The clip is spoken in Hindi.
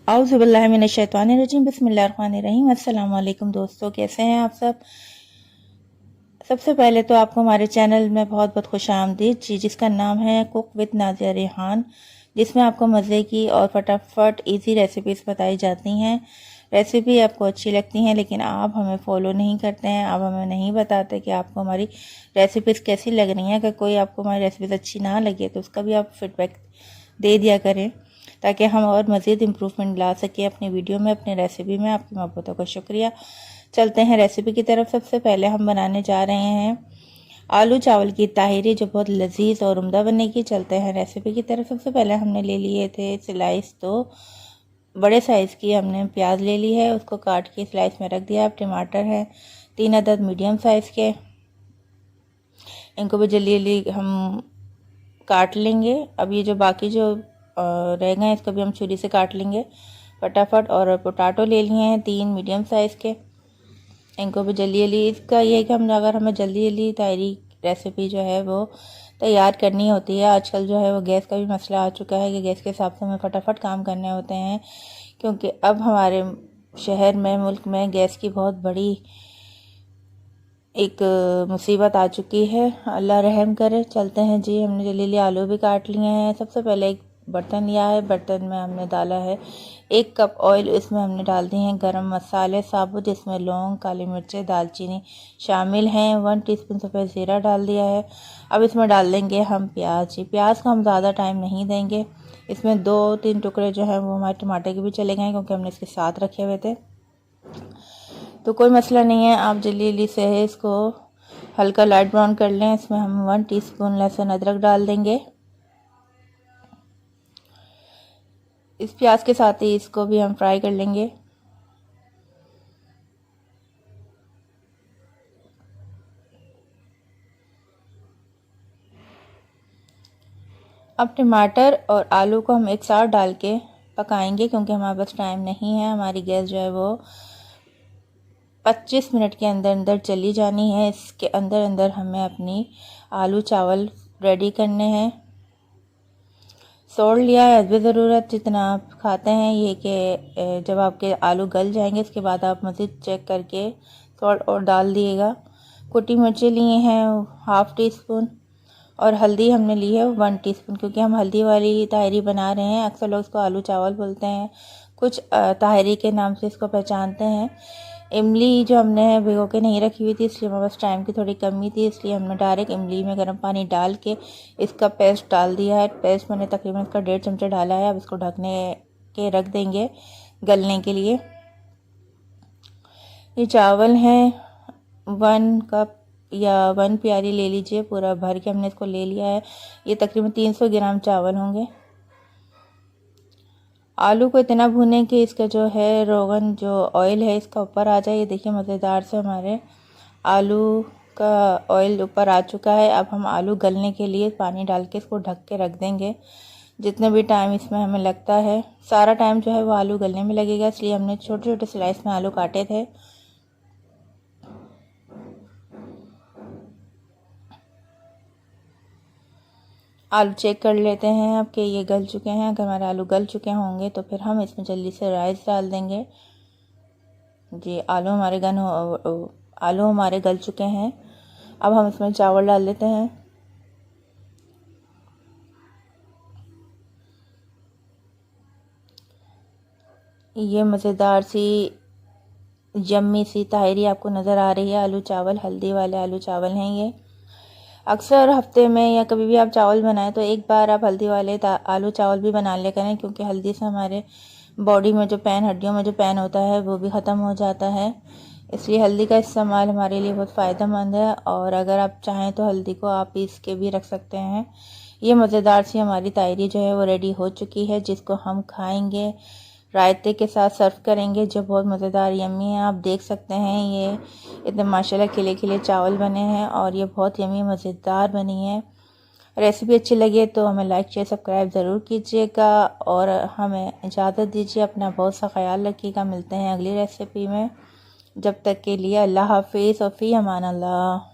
औज़ुबिल्लाहिमिनश्शैतानिर्रजीम बिस्मिल्लाहिर्रहमानिर्रहीम। अस्सलाम वालेकुम दोस्तों, कैसे हैं आप सब। सबसे पहले तो आपको हमारे चैनल में बहुत बहुत खुश आमदीद जी, जिसका नाम है कुक विद नाज़िया रिहान, जिसमें आपको मज़े की और फटाफट इजी रेसिपीज़ बताई जाती हैं। रेसिपी आपको अच्छी लगती हैं लेकिन आप हमें फॉलो नहीं करते हैं, आप हमें नहीं बताते कि आपको हमारी रेसिपीज़ कैसी लग रही हैं। अगर कोई आपको हमारी रेसिपीज़ अच्छी ना लगे तो उसका भी आप फीडबैक दे दिया करें ताकि हम और मज़ीद इम्प्रूवमेंट ला सकें अपनी वीडियो में, अपनी रेसिपी में। आपकी मोहब्बतों का शुक्रिया। चलते हैं रेसिपी की तरफ। सबसे पहले हम बनाने जा रहे हैं आलू चावल की ताहिरी, जो बहुत लजीज और उम्दा बनेगी। चलते हैं रेसिपी की तरफ। सबसे पहले हमने ले लिए थे स्लाइस, तो बड़े साइज़ की हमने प्याज ले ली है, उसको काट के स्लाइस में रख दिया। अब टमाटर है 3 अदद मीडियम साइज़ के, इनको भी जल्दी जल्दी हम काट लेंगे। अब ये जो बाकी जो रह गए इसको भी हम छुरी से काट लेंगे फटाफट। और पोटैटो ले लिए हैं 3 मीडियम साइज़ के, इनको भी जल्दी जल्दी। इसका ये है कि हम अगर हमें जल्दी जल्दी तायरी रेसिपी जो है वो तैयार करनी होती है, आजकल जो है वो गैस का भी मसला आ चुका है कि गैस के हिसाब से हमें फटाफट काम करने होते हैं, क्योंकि अब हमारे शहर में, मुल्क में गैस की बहुत बड़ी एक मुसीबत आ चुकी है, अल्लाह रहम करे। चलते हैं जी, हमने जल्दी जल्दी आलू भी काट लिए हैं। सबसे पहले एक बर्तन लिया है, बर्तन में हमने डाला है 1 कप ऑयल। इसमें हमने डाल दिए हैं गरम मसाले साबुत, जिसमें लौंग, काली मिर्चें, दालचीनी शामिल हैं। 1 टीस्पून सफ़ेद ज़ीरा डाल दिया है। अब इसमें डाल देंगे हम प्याज। प्याज को हम ज़्यादा टाइम नहीं देंगे, इसमें 2-3 टुकड़े जो हैं वो हमारे टमाटर के भी चले गए, क्योंकि हमने इसके साथ रखे हुए थे, तो कोई मसला नहीं है। आप जल्दी जल्दी से इसको हल्का लाइट ब्राउन कर लें। इसमें हम 1 टीस्पून लहसुन अदरक डाल देंगे। इस प्याज के साथ ही इसको भी हम फ्राई कर लेंगे। अब टमाटर और आलू को हम एक साथ डाल के पकाएंगे, क्योंकि हमारे पास टाइम नहीं है। हमारी गैस जो है वो 25 मिनट के अंदर अंदर चली जानी है। इसके अंदर अंदर हमें अपनी आलू चावल रेडी करने हैं। सोल्ट लिया है हस्बे ज़रूरत, जितना आप खाते हैं ये, कि जब आपके आलू गल जाएंगे इसके बाद आप मज़ीद चेक करके सॉल्ट और डाल दिएगा। कुटी मिर्चें लिए हैं 1/2 टीस्पून, और हल्दी हमने ली है 1 टीस्पून, क्योंकि हम हल्दी वाली ताहरी बना रहे हैं। अक्सर लोग इसको आलू चावल बोलते हैं, कुछ ताहरी के नाम से इसको पहचानते हैं। इमली जो हमने भिगो के नहीं रखी हुई थी, इसलिए हमारे पास टाइम की थोड़ी कमी थी, इसलिए हमने डायरेक्ट इमली में गर्म पानी डाल के इसका पेस्ट डाल दिया है। पेस्ट मैंने तकरीबन इसका 1.5 चमचा डाला है। अब इसको ढकने के रख देंगे गलने के लिए। ये चावल हैं 1 कप या 1 प्याली ले लीजिए, पूरा भर के हमने इसको ले लिया है। ये तकरीबन 300 ग्राम चावल होंगे। आलू को इतना भूनें कि इसका जो है रोगन, जो ऑयल है इसका ऊपर आ जाए। ये देखिए मज़ेदार से हमारे आलू का ऑयल ऊपर आ चुका है। अब हम आलू गलने के लिए पानी डाल के इसको ढक के रख देंगे। जितने भी टाइम इसमें हमें लगता है, सारा टाइम जो है वो आलू गलने में लगेगा, इसलिए हमने छोटे छोटे स्लाइस में आलू काटे थे। आलू चेक कर लेते हैं अब कि ये गल चुके हैं। अगर हमारे आलू गल चुके होंगे तो फिर हम इसमें जल्दी से राइस डाल देंगे। जी, आलू हमारे गल चुके हैं। अब हम इसमें चावल डाल लेते हैं। ये मज़ेदार सी यम्मी सी ताहरी आपको नज़र आ रही है। आलू चावल, हल्दी वाले आलू चावल हैं ये। अक्सर हफ्ते में या कभी भी आप चावल बनाएं तो एक बार आप हल्दी वाले आलू चावल भी बना लिया करें, क्योंकि हल्दी से हमारे बॉडी में जो पेन, हड्डियों में जो पेन होता है वो भी ख़त्म हो जाता है। इसलिए हल्दी का इस्तेमाल हमारे लिए बहुत फ़ायदेमंद है, और अगर आप चाहें तो हल्दी को आप पीस के भी रख सकते हैं। ये मज़ेदार सी हमारी तायरी जो है वो रेडी हो चुकी है, जिसको हम खाएंगे, रायते के साथ सर्व करेंगे, जो बहुत मज़ेदार यम्मी है। आप देख सकते हैं ये इतने माशाल्लाह खिले खिले चावल बने हैं, और ये बहुत यम्मी मज़ेदार बनी है। रेसिपी अच्छी लगे तो हमें लाइक शेयर सब्सक्राइब ज़रूर कीजिएगा, और हमें इजाज़त दीजिए। अपना बहुत सा ख्याल रखिएगा। मिलते हैं अगली रेसिपी में। जब तक के लिए अल्लाह हाफिज़ और फ़ी अमान अल्लाह।